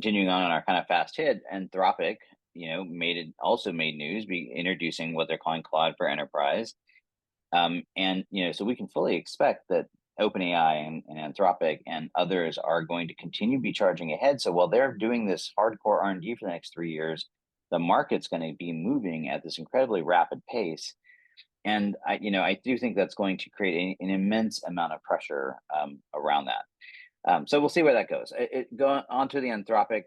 continuing on our kind of fast hit, Anthropic, also made news, be introducing what they're calling Claude for Enterprise. And so we can fully expect that OpenAI and Anthropic and others are going to continue to be charging ahead. So while they're doing this hardcore R&D for the next 3 years, the market's going to be moving at this incredibly rapid pace. And I do think that's going to create an immense amount of pressure around that. So we'll see where that goes. Going on to the Anthropic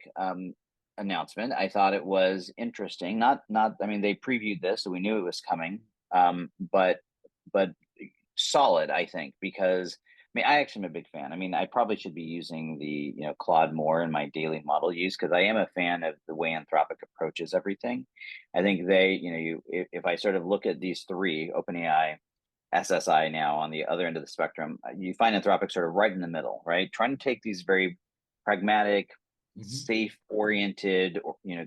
announcement, I thought it was interesting. I mean, they previewed this, so we knew it was coming. But solid, I think, because I actually am a big fan. I mean, I probably should be using the Claude more in my daily model use because I am a fan of the way Anthropic approaches everything. I think if I sort of look at these three, OpenAI, SSI now on the other end of the spectrum, you find Anthropic sort of right in the middle, right? Trying to take these very pragmatic, safe oriented,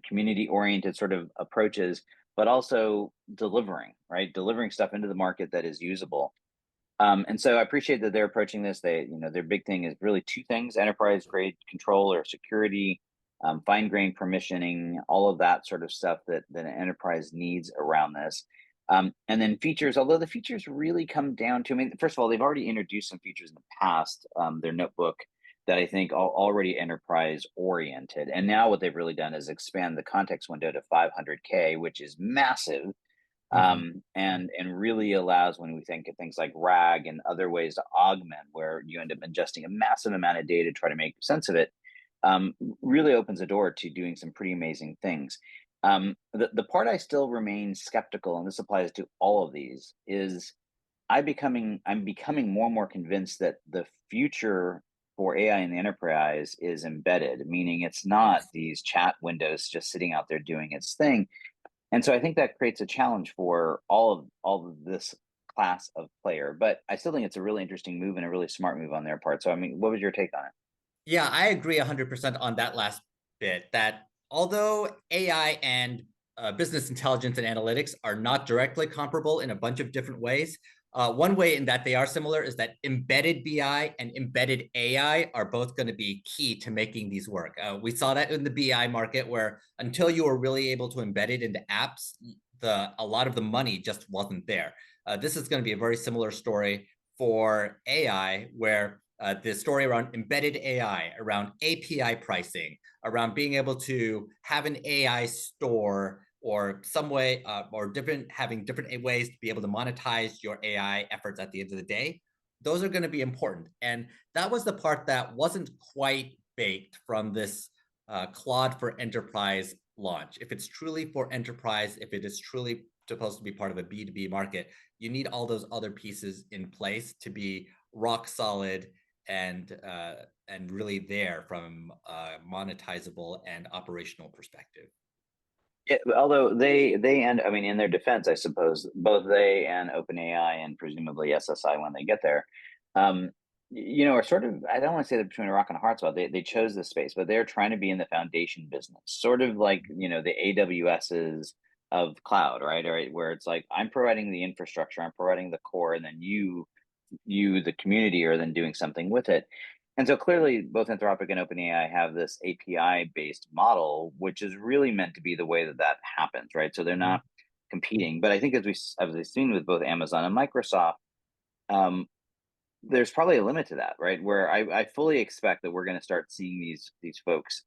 community oriented sort of approaches, but also delivering, right? Delivering stuff into the market that is usable. And so I appreciate that they're approaching this. Their big thing is really two things: enterprise grade control or security, fine grained permissioning, all of that sort of stuff that an enterprise needs around this. And then features, although the features really come down to, I mean, first of all, they've already introduced some features in the past, their notebook, that I think are already enterprise oriented. And now what they've really done is expand the context window to 500K, which is massive. And really allows, when we think of things like RAG and other ways to augment, where you end up ingesting a massive amount of data to try to make sense of it, really opens the door to doing some pretty amazing things. The part I still remain skeptical, and this applies to all of these, is I'm becoming more and more convinced that the future for AI in the enterprise is embedded, meaning it's not these chat windows just sitting out there doing its thing. And so I think that creates a challenge for all of this class of player. But I still think it's a really interesting move and a really smart move on their part. So I mean, what was your take on it? Yeah, I agree 100% on that last bit. That although AI and business intelligence and analytics are not directly comparable in a bunch of different ways, one way in that they are similar is that embedded BI and embedded AI are both going to be key to making these work. We saw that in the BI market, where until you were really able to embed it into apps, a lot of the money just wasn't there. This is going to be a very similar story for AI, where the story around embedded AI, around API pricing, around being able to have an AI store or some way or having different ways to be able to monetize your AI efforts at the end of the day. Those are going to be important. And that was the part that wasn't quite baked from this Claude for Enterprise launch. If it's truly for enterprise, if it is truly supposed to be part of a B2B market, you need all those other pieces in place to be rock solid and really there from a monetizable and operational perspective. Yeah, although they and I mean, in their defense, I suppose both they and OpenAI and presumably SSI, when they get there, are sort of, I don't want to say they're between a rock and a hard spot. They chose this space, but they're trying to be in the foundation business, sort of like the AWSs of cloud, right? All right, where it's like, I'm providing the infrastructure, I'm providing the core, and then the community, are then doing something with it. And so clearly both Anthropic and OpenAI have this API based model, which is really meant to be the way that happens, right? So they're not competing. But I think as we've seen with both Amazon and Microsoft, there's probably a limit to that, right? Where I fully expect that we're going to start seeing these folks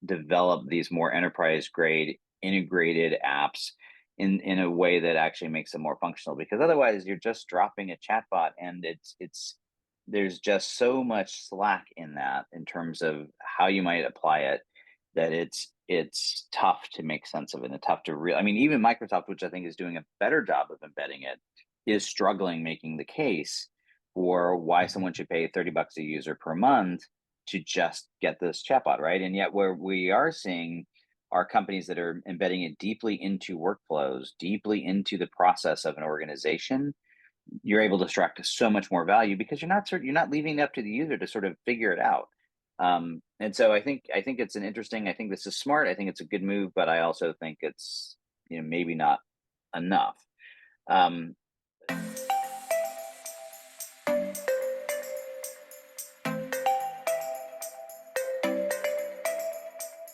develop these more enterprise grade integrated apps in a way that actually makes them more functional, because otherwise you're just dropping a chatbot, and it's there's just so much slack in that in terms of how you might apply it, that it's tough to make sense of it, and tough to I mean, even Microsoft, which I think is doing a better job of embedding it, is struggling making the case for why someone should pay $30 a user per month to just get this chatbot, right? And yet where we are seeing are companies that are embedding it deeply into workflows, deeply into the process of an organization. You're able to extract so much more value because you're not leaving it up to the user to sort of figure it out. And so I think it's I think this is smart. I think it's a good move, but I also think it's maybe not enough.